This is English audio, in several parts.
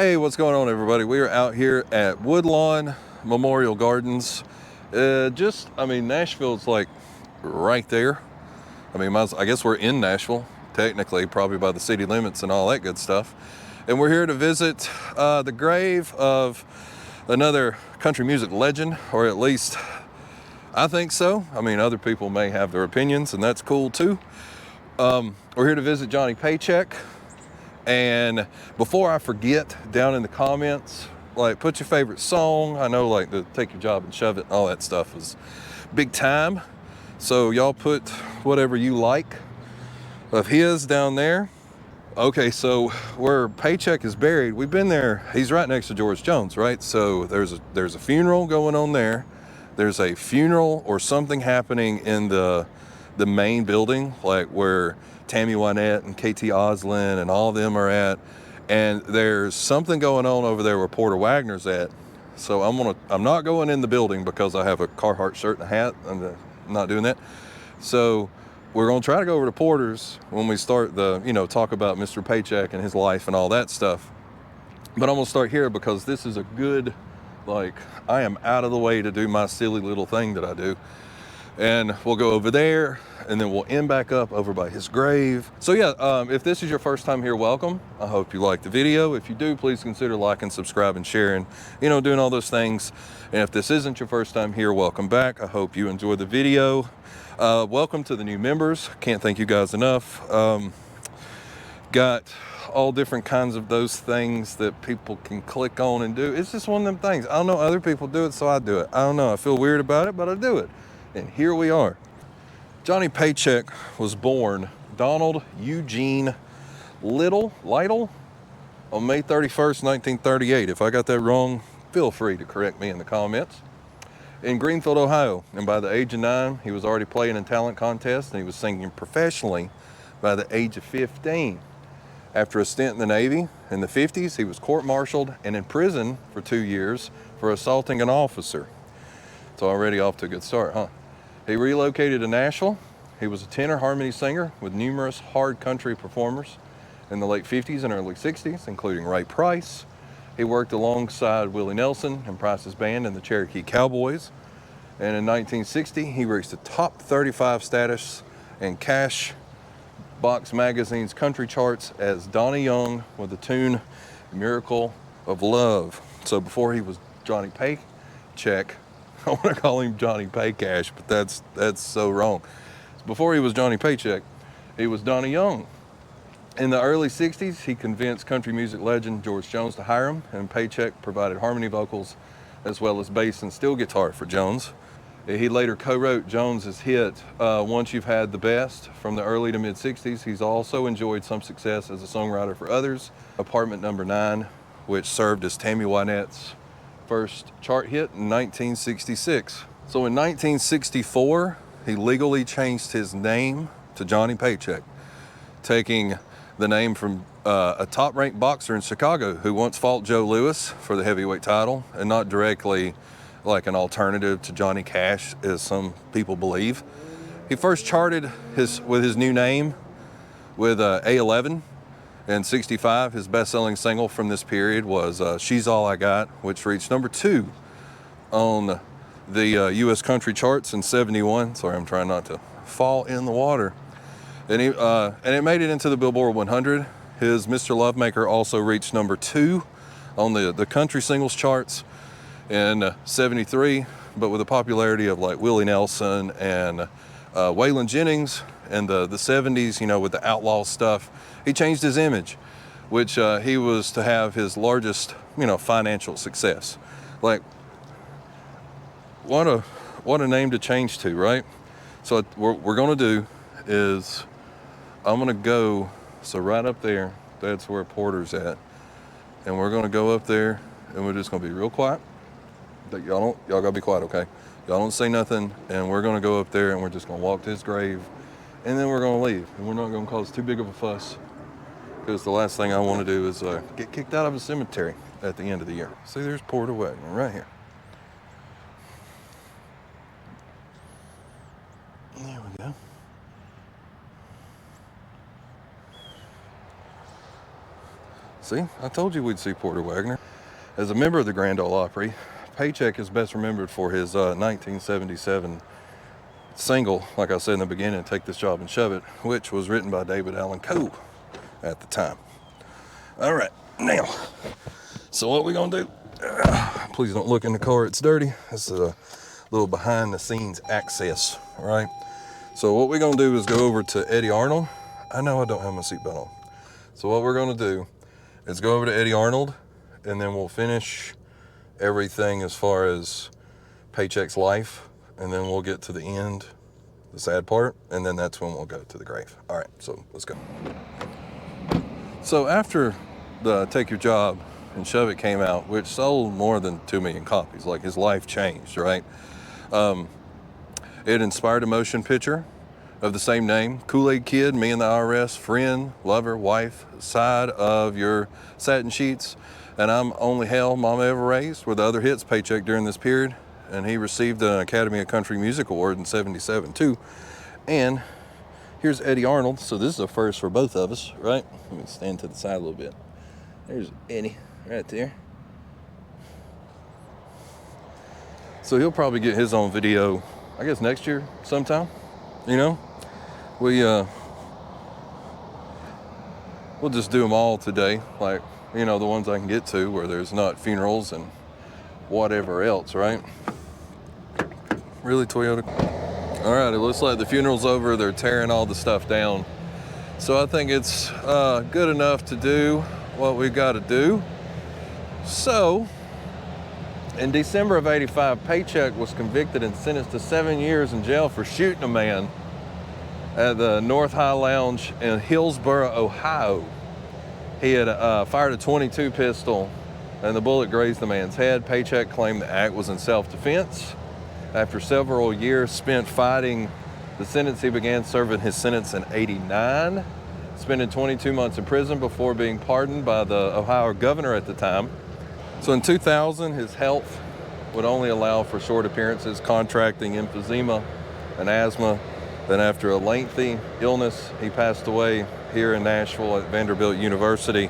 Hey, what's going on, everybody? We are out here at Woodlawn Memorial Gardens. Nashville's like right there. I guess we're in Nashville, technically, probably by the city limits and all that good stuff. And we're here to visit the grave of another country music legend, or at least I think so. I mean, other people may have their opinions, and that's cool too. We're here to visit Johnny Paycheck. And before I forget, down in the comments, like, put your favorite song. I know, like, the Take Your Job and Shove It and all that stuff is big time. So y'all put whatever you like of his down there. Okay, so where Paycheck is buried, we've been there. He's right next to George Jones, right? So there's a funeral going on there. There's a funeral or something happening in the main building, like where Tammy Wynette and KT Oslin and all of them are at. And there's something going on over there where Porter Wagoner's at. So I'm not going in the building because I have a Carhartt shirt and a hat. I'm not doing that. So we're going to try to go over to Porter's when we start talk about Mr. Paycheck and his life and all that stuff. But I'm going to start here because this is a good, I am out of the way to do my silly little thing that I do. And we'll go over there, and then we'll end back up over by his grave. So yeah, if this is your first time here, welcome. I hope you like the video. If you do, please consider liking, subscribing, sharing, doing all those things. And if this isn't your first time here, welcome back. I hope you enjoyed the video. Welcome to the new members. Can't thank you guys enough. Got all different kinds of those things that people can click on and do. It's just one of them things. I don't know, other people do it, so I do it. I don't know, I feel weird about it, but I do it. And here we are. Johnny Paycheck was born Donald Eugene Lytle on May 31st, 1938. If I got that wrong, feel free to correct me in the comments. In Greenfield, Ohio. And by the age of 9, he was already playing in talent contests, and he was singing professionally by the age of 15. After a stint in the Navy in the 50s, he was court-martialed and in prison for 2 years for assaulting an officer. It's already off to a good start, huh? He relocated to Nashville. He was a tenor harmony singer with numerous hard country performers in the late 50s and early 60s, including Ray Price. He worked alongside Willie Nelson and Price's band in the Cherokee Cowboys. And in 1960, he reached the top 35 status in Cash Box Magazine's country charts as Donnie Young with the tune Miracle of Love. So before he was Johnny Paycheck, I want to call him Johnny Paycash, but that's so wrong. Before he was Johnny Paycheck, he was Donnie Young. In the early 60s, he convinced country music legend George Jones to hire him, and Paycheck provided harmony vocals as well as bass and steel guitar for Jones. He later co-wrote Jones's hit, Once You've Had the Best, from the early to mid-60s. He's also enjoyed some success as a songwriter for others. Apartment Number 9, which served as Tammy Wynette's first chart hit in 1966. So in 1964, he legally changed his name to Johnny Paycheck, taking the name from a top-ranked boxer in Chicago who once fought Joe Louis for the heavyweight title, and not directly like an alternative to Johnny Cash, as some people believe. He first charted with his new name with A11 in 65. His best-selling single from this period was She's All I Got, which reached number 2 on the U.S. country charts in 71. Sorry, I'm trying not to fall in the water. And it made it into the Billboard 100. His Mr. Lovemaker also reached number 2 on the country singles charts in 73, but with the popularity of like Willie Nelson and Waylon Jennings in the 70s, with the outlaw stuff, he changed his image, which he was to have his largest, financial success. Like, what a name to change to, right? So what we're gonna do is I'm gonna go, so right up there, that's where Porter's at, and we're gonna go up there, and we're just gonna be real quiet. Y'all gotta be quiet, okay? Y'all don't say nothing, and we're gonna go up there and we're just gonna walk to his grave, and then we're gonna leave. And we're not gonna cause too big of a fuss, because the last thing I wanna do is get kicked out of a cemetery at the end of the year. See, there's Porter Wagoner right here. There we go. See, I told you we'd see Porter Wagoner. As a member of the Grand Ole Opry, Paycheck is best remembered for his 1977 single, like I said in the beginning, Take This Job and Shove It, which was written by David Allan Coe at the time. All right, now, so what we gonna do? Please don't look in the car, it's dirty. This is a little behind the scenes access, all right? So what we're gonna do is go over to Eddy Arnold. I know I don't have my seatbelt on. So what we're gonna do is go over to Eddy Arnold, and then we'll finish everything as far as Paycheck's life, and then we'll get to the end, the sad part, and then that's when we'll go to the grave. All right, so let's go. So after the Take Your Job and Shove It came out, which sold more than 2 million copies, like his life changed, right? It inspired a motion picture of the same name, Kool-Aid Kid, Me and the IRS, friend, lover, wife, side of your satin sheets, and I'm Only Hell Mama Ever Raised were the other hits Paycheck during this period, and he received an Academy of Country Music Award in '77 too. And here's Eddy Arnold, so this is a first for both of us, right? Let me stand to the side a little bit. There's Eddy right there. So he'll probably get his own video, I guess next year sometime, you know? We'll just do them all today, like, you know, the ones I can get to where there's not funerals and whatever else, right? Really, Toyota? All right, it looks like the funeral's over. They're tearing all the stuff down. So I think it's good enough to do what we've got to do. So, in December of '85, Paycheck was convicted and sentenced to 7 years in jail for shooting a man at the North High Lounge in Hillsboro, Ohio. He had fired a .22 pistol and the bullet grazed the man's head. Paycheck claimed the act was in self-defense. After several years spent fighting the sentence, he began serving his sentence in '89, spending 22 months in prison before being pardoned by the Ohio governor at the time. So in 2000, his health would only allow for short appearances, contracting emphysema and asthma. Then after a lengthy illness, he passed away here in Nashville at Vanderbilt University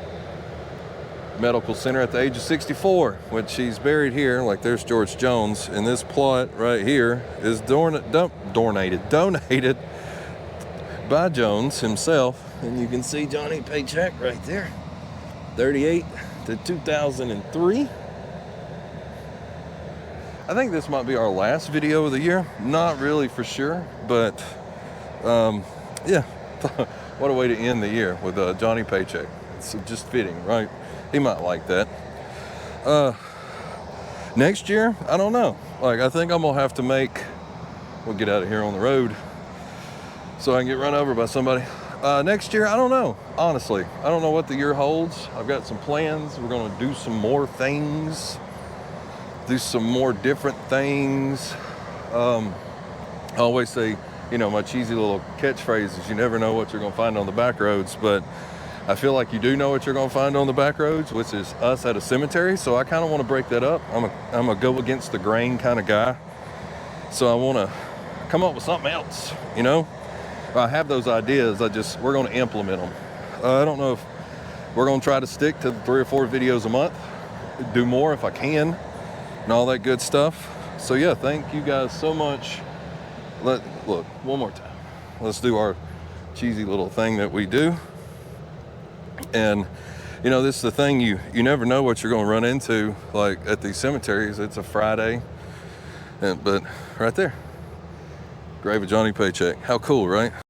Medical Center at the age of 64, which he's buried here. Like, there's George Jones, and this plot right here is donated by Jones himself. And you can see Johnny Paycheck right there, 38 to 2003. I think this might be our last video of the year. Not really for sure, but yeah, what a way to end the year with Johnny Paycheck. It's just fitting, right? He might like that. Next year, I don't know. Like, I think I'm gonna have to we'll get out of here on the road so I can get run over by somebody. Next year, I don't know. Honestly, I don't know what the year holds. I've got some plans. We're gonna do some more things, do some more different things. I always say, you know, my cheesy little catchphrase is, you never know what you're gonna find on the back roads, but I feel like you do know what you're gonna find on the back roads, which is us at a cemetery. So I kind of want to break that up. I'm a go against the grain kind of guy. So I want to come up with something else, you know? I have those ideas, we're gonna implement them. I don't know if we're gonna try to stick to 3 or 4 videos a month, do more if I can, and all that good stuff. So yeah, thank you guys so much. Look, one more time. Let's do our cheesy little thing that we do. And you know, this is the thing, you never know what you're gonna run into, like at these cemeteries. It's a Friday, but right there, grave of Johnny Paycheck. How cool, right?